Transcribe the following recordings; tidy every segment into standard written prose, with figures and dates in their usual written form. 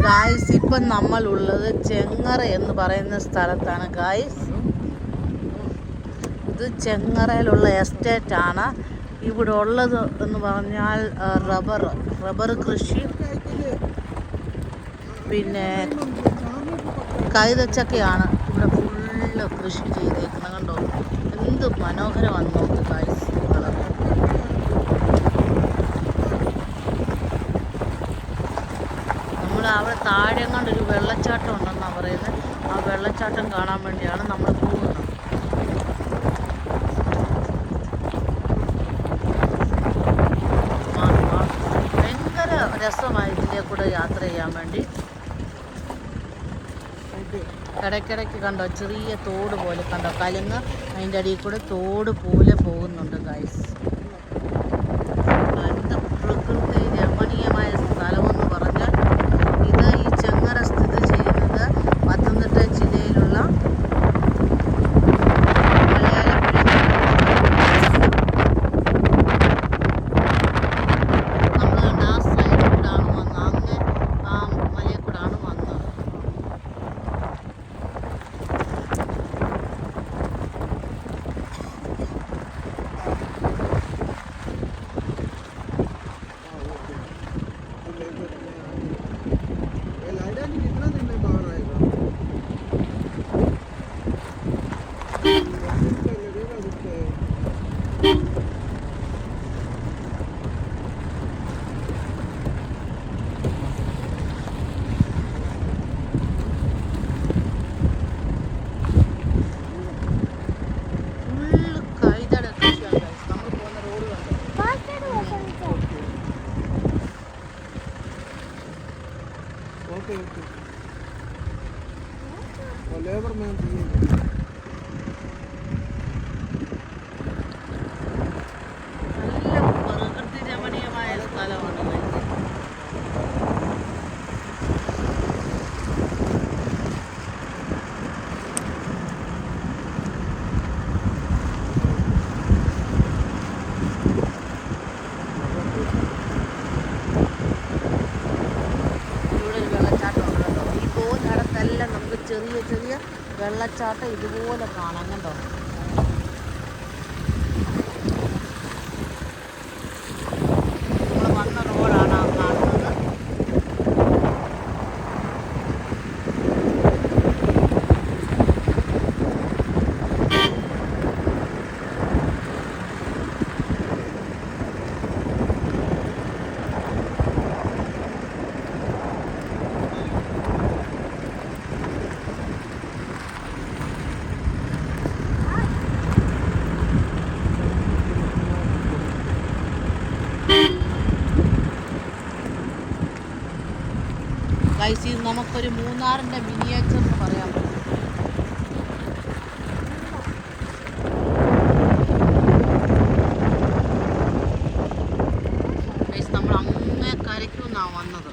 Guys ഇപ്പം നമ്മളുള്ളത് ചെങ്ങറ എന്ന് പറയുന്ന സ്ഥലത്താണ് ഗായ്സ്. ഇത് ചെങ്ങറയിലുള്ള എസ്റ്റേറ്റ് ആണ്. ഇവിടെ ഉള്ളത് എന്ന് പറഞ്ഞാൽ റബ്ബർ കൃഷി, പിന്നെ കൈതച്ചക്കയാണ് ഇവിടെ ഫുള്ള് കൃഷി ചെയ്തേക്കുന്നത്. കണ്ടോ എന്ത് മനോഹരമാണ് നോക്ക് ഗായ്സ്. നമ്മൾ അവിടെ താഴെ കണ്ടൊരു വെള്ളച്ചാട്ടം ഉണ്ടെന്നാണ് പറയുന്നത്. ആ വെള്ളച്ചാട്ടം കാണാൻ വേണ്ടിയാണ് നമ്മൾ പോകുന്നത്. ഭയങ്കര രസമായി ഇതിലെ കൂടെ യാത്ര ചെയ്യാൻ വേണ്ടി. ഇടയ്ക്കിടയ്ക്ക് കണ്ടോ ചെറിയ തോട് പോലെ കണ്ടോ കലുങ്ങ്, അതിൻ്റെ അടിയിൽ കൂടെ തോട് പോലെ പോകുന്നുണ്ട് ഗൈസ്. എന്ത് പ്രകൃതി രമണീയമായ സ്ഥലമെന്ന് പറഞ്ഞാൽ ഇത് ഈ ചെങ്ങറ സ്ഥിതി ചെയ്യുന്നത് പത്തനംതിട്ട ജില്ലയിലുള്ള പ്രകൃതി രമണീയമായ സ്ഥലമാണ്. ചെറിയ ചെറിയ വെള്ളച്ചാട്ടം ഇതുപോലെ കാണാം കണ്ടോ. നമ്മൾ വന്ന റോഡാണ് ആ കാണുന്നത്. ഗൈസ് ഇത് നമുക്കൊരു മൂന്നാറിൻ്റെ മിനിയേച്ചർ എന്ന് പറയാൻ പറ്റും. ഗൈസ് നമ്മൾ അങ്ങേ കരയ്ക്കുന്നാണ് വന്നത്.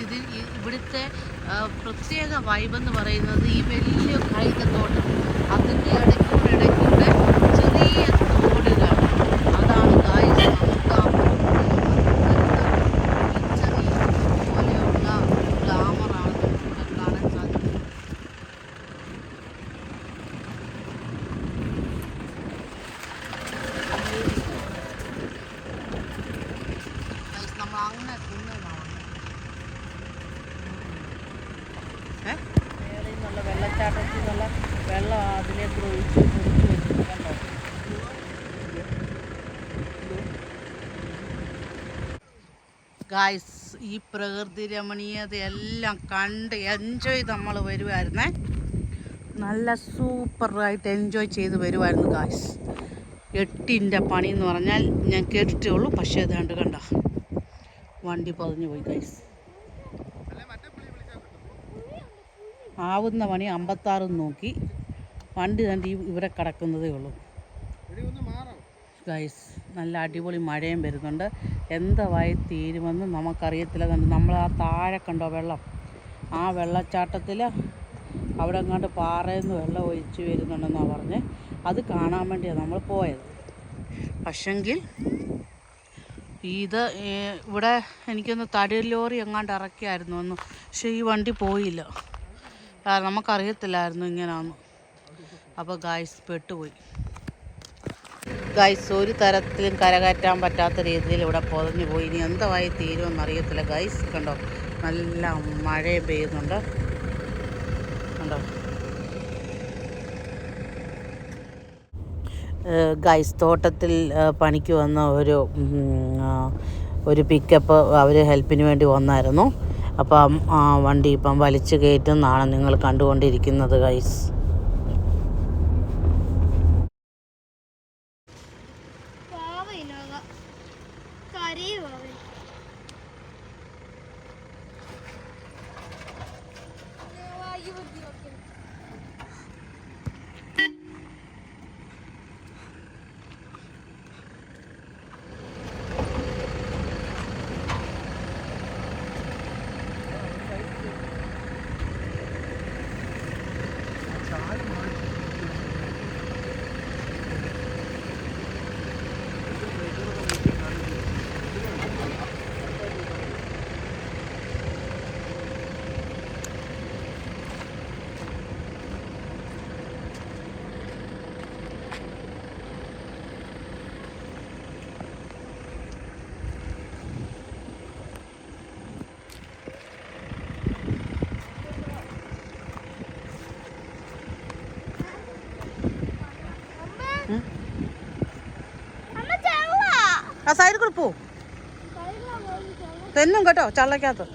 ഇതിൽ ഇവിടുത്തെ പ്രത്യേക വൈബെന്ന് പറയുന്നത് ഈ വലിയ കൈതത്തോട്ടം, അതിൻ്റെ ഇടയ്ക്കൂടെ ചെറിയ തോടുകൾ. അതാണ് ഗായ്സ് നമുക്ക് പോലെയുള്ള ഗ്ലാമറാണ് നമുക്ക് കാണാൻ സാധിക്കുന്നത്. നമ്മൾ അങ്ങനെ കുന്നതാണ് മേളിൽ നിന്നുള്ള വെള്ളച്ചാട്ടത്തിലുള്ള വെള്ളം അതിലേക്ക് ഒഴിച്ച് കൊടുത്ത് വെച്ചിട്ട് കണ്ടോ. ഗായ്സ്, ഈ പ്രകൃതി രമണീയതയെല്ലാം കണ്ട് എൻജോയ് ചെയ്ത് നമ്മൾ വരുമായിരുന്നേ. നല്ല സൂപ്പറായിട്ട് എൻജോയ് ചെയ്ത് വരുമായിരുന്നു ഗായ്സ്. 8ൻ്റെ പണി എന്ന് പറഞ്ഞാൽ ഞാൻ കേട്ടിട്ടേ ഉള്ളൂ. പക്ഷേ അത് കണ്ട വണ്ടി പതിഞ്ഞു പോയി ഗായ്സ്. ആവുന്ന പണി 56 നോക്കി വണ്ടി കണ്ട് ഇവിടെ കിടക്കുന്നതേ ഉള്ളൂ ഗൈസ്. നല്ല അടിപൊളി മഴയും വരുന്നുണ്ട്. എന്തായി തീരുമെന്ന് നമുക്കറിയത്തില്ല. കണ്ട് നമ്മൾ ആ താഴെ കണ്ടോ വെള്ളം, ആ വെള്ളച്ചാട്ടത്തിൽ അവിടെ എങ്ങാണ്ട് പാറയിൽ നിന്ന് വെള്ളം ഒഴിച്ച് വരുന്നുണ്ടെന്നാണ് പറഞ്ഞ്. അത് കാണാൻ വേണ്ടിയാണ് നമ്മൾ പോയത്. പക്ഷെങ്കിൽ ഇത് ഇവിടെ എനിക്കൊന്ന് തടി ലോറി എങ്ങാണ്ട് ഇറക്കിയായിരുന്നു ഒന്ന്. പക്ഷേ ഈ വണ്ടി പോയില്ല. നമുക്കറിയത്തില്ലായിരുന്നു ഇങ്ങനെയാണെന്ന്. അപ്പോൾ ഗായ്സ് പെട്ടുപോയി ഗായ്സ്. ഒരു തരത്തിലും കരകയറ്റാൻ പറ്റാത്ത രീതിയിൽ ഇവിടെ പൊതഞ്ഞു പോയി. ഇനി എന്തായി തീരുമെന്ന് അറിയത്തില്ല ഗായ്സ്. കണ്ടോ നല്ല മഴയും പെയ്യുന്നുണ്ട് കണ്ടോ ഗായ്സ്. തോട്ടത്തിൽ പണിക്ക് വന്ന ഒരു പിക്കപ്പ് അവർ ഹെൽപ്പിന് വേണ്ടി വന്നായിരുന്നു. അപ്പം വണ്ടി ഇപ്പം വലിച്ചു കയറ്റുന്നതാണ് നിങ്ങൾ കണ്ടുകൊണ്ടിരിക്കുന്നത് ഗൈസ്. ആ സൈഡിൽ കൂടെ പോ. തെന്നും കേട്ടോ ചള്ളക്കകത്ത്.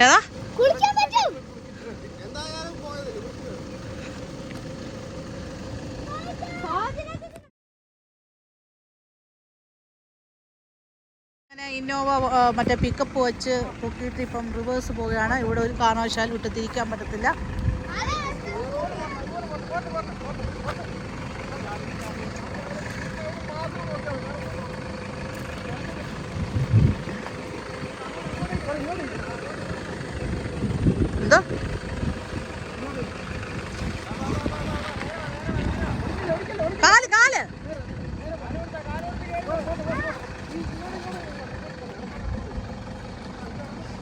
ഏതാ ഇന്നോവ മറ്റേ പിക്കപ്പ് വെച്ച് പൊക്കിയിട്ട് ഇപ്പം റിവേഴ്സ് പോവുകയാണ്. ഇവിടെ ഒരു കാരണവശാലും ഇട്ട് തിരിക്കാൻ പറ്റത്തില്ല. എന്തോ കാല് കാല്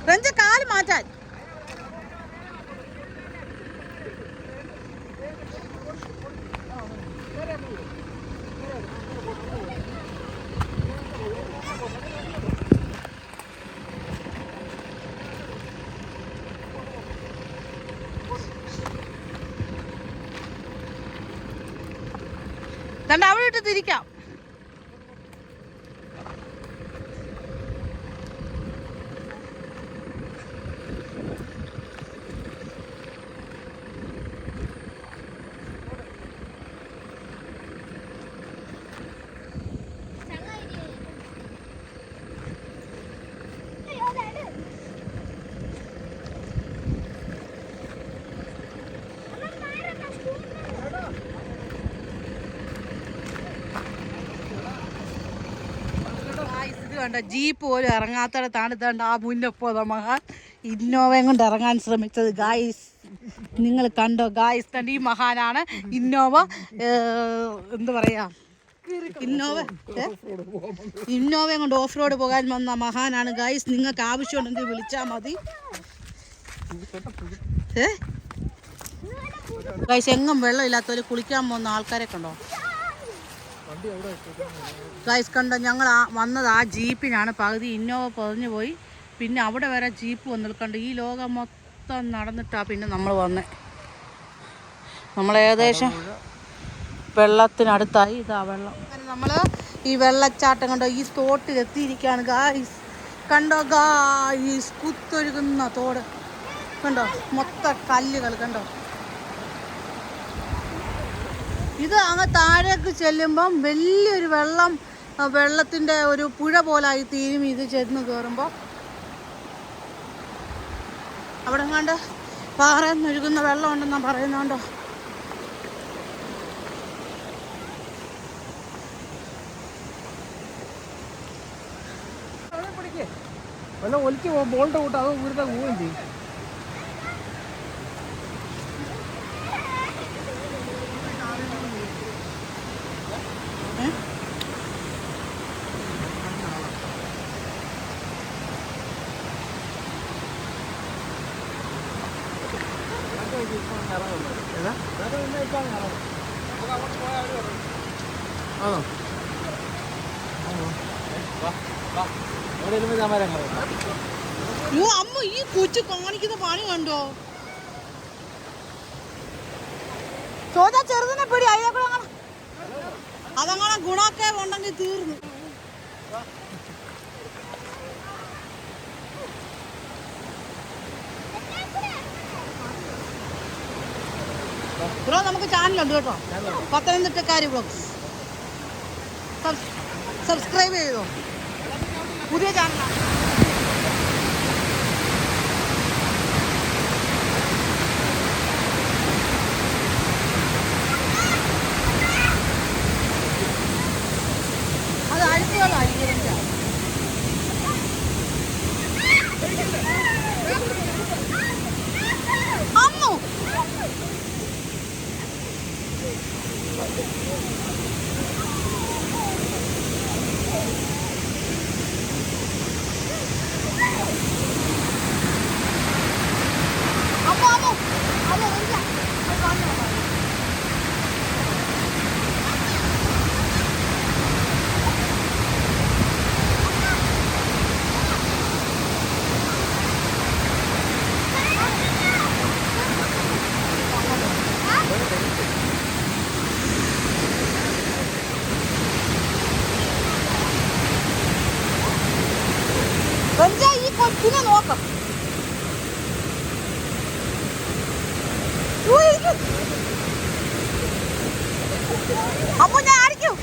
രഞ്ജ കാല് മാറ്റാൻ. കണ്ട അവിടെ ഇട്ട് തിരിക്കാം. കണ്ട ജീപ്പ് പോലും ഇറങ്ങാത്തടത്താണ് ഇതാണ്ട് ആ മുന്നപ്പോ മഹാൻ ഇന്നോവയും കൊണ്ട് ഇറങ്ങാൻ ശ്രമിച്ചത്. ഗായ്സ് നിങ്ങൾ കണ്ടോ ഗായ്സ്? കണ്ട് ഈ മഹാനാണ് ഇന്നോവ. എന്താ പറയാ, ഇന്നോവയും കൊണ്ട് ഓഫ് റോഡ് പോകാൻ വന്ന മഹാനാണ് ഗായ്സ്. നിങ്ങൾക്ക് ആവശ്യമുണ്ടെങ്കിൽ വിളിച്ചാൽ മതി. ഗായ്സ് എങ്ങും വെള്ളമില്ലാത്തവർ കുളിക്കാൻ പോകുന്ന ആൾക്കാരെ കണ്ടോ ഗായ്സ്? കണ്ടോ, ഞങ്ങൾ വന്നത് ആ ജീപ്പിനാണ്. പകുതി ഇന്നോവ പൊതിഞ്ഞു പോയി, പിന്നെ അവിടെ വരെ ജീപ്പ് വന്നു നിൽക്കണ്ട. ഈ ലോകം മൊത്തം നടന്നിട്ടാണ് പിന്നെ നമ്മൾ വന്നേ. നമ്മളേകദേശം വെള്ളത്തിനടുത്തായി. ഇതാ വെള്ളം. നമ്മൾ ഈ വെള്ളച്ചാട്ടം കണ്ടോ, ഈ തോട്ടിൽ എത്തിയിരിക്കുകയാണ് ഗായ്സ്. കണ്ടോ ഗായ്സ്, കുത്തൊഴുകുന്ന തോട് കണ്ടോ, മൊത്തം കല്ലുകൾ കണ്ടോ. ഇത് അങ്ങ് താഴേക്ക് ചെല്ലുമ്പം വലിയൊരു വെള്ളത്തിൻ്റെ ഒരു പുഴ പോലായി തീരും. ഇത് ചെന്ന് കയറുമ്പോൾ അവിടെ കണ്ട് പാറയിൽ ഒഴുകുന്ന വെള്ളം ഉണ്ടെന്നാണ് പറയുന്നുണ്ടോ. ഒലിക്ക് ബോളിന്റെ കൂട്ടം അത് ഊരിട്ട് പോവുകയും ചെയ്യും. അമ്മ ഈ കൊച്ചു കാണിക്കുന്ന പണി കണ്ടോ? ചോദിച്ചാ ചെറുതിനെ പിടി, അതങ്ങനെ ഗുണൊക്കെ ഉണ്ടെങ്കിൽ തീർന്നു. ബ്രോ നമുക്ക് ചാനലുണ്ട് കേട്ടോ, പത്തനംതിട്ടക്കാരി വ്ളോഗ്സ്. സബ്സ്ക്രൈബ് ചെയ്തോ, പുതിയ ചാനലാണ്. അത് അഴുക്കുകളായിരിക്കും. അമ്മോ ഈ കൊച്ചിനെ നോക്കാം. അപ്പൊ ഞാൻ അടിക്കും.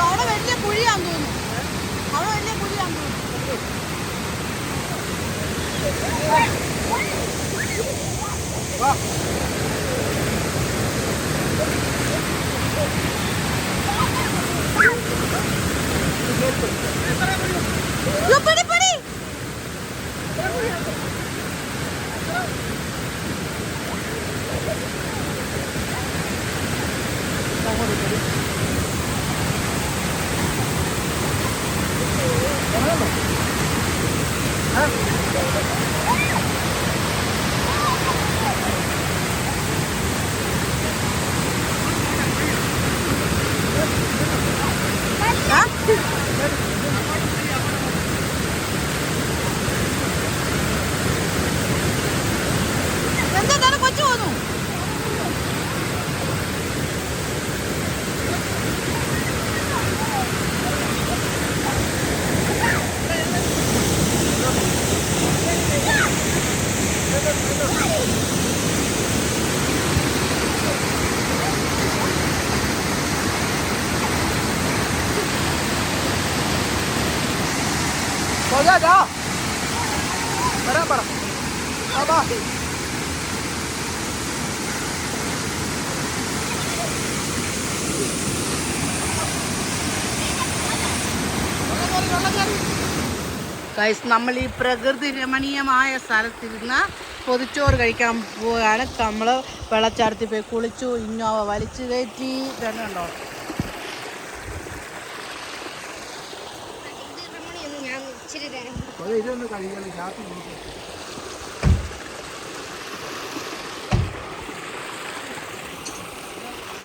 അവിടെ വലിയ കുഴിയാന്ന് തോന്നുന്നു. Yo, pari! എന്താ കൊച്ചു പോന്നു? വരാൻ പറ. ആ, വാ. ഗൈസ്, നമ്മൾ ഈ പ്രകൃതി രമണീയമായ സ്ഥലത്തിരുന്ന് പൊതിച്ചോറ് കഴിക്കാൻ പോവുകയാണ്. നമ്മൾ വെള്ളച്ചാട്ടത്തിൽ പോയി കുളിച്ചു, ഇന്നോവ വലിച്ചു കയറ്റി. തന്നെ ഉണ്ടോ? ഇതൊന്ന് കഴിക്കണം.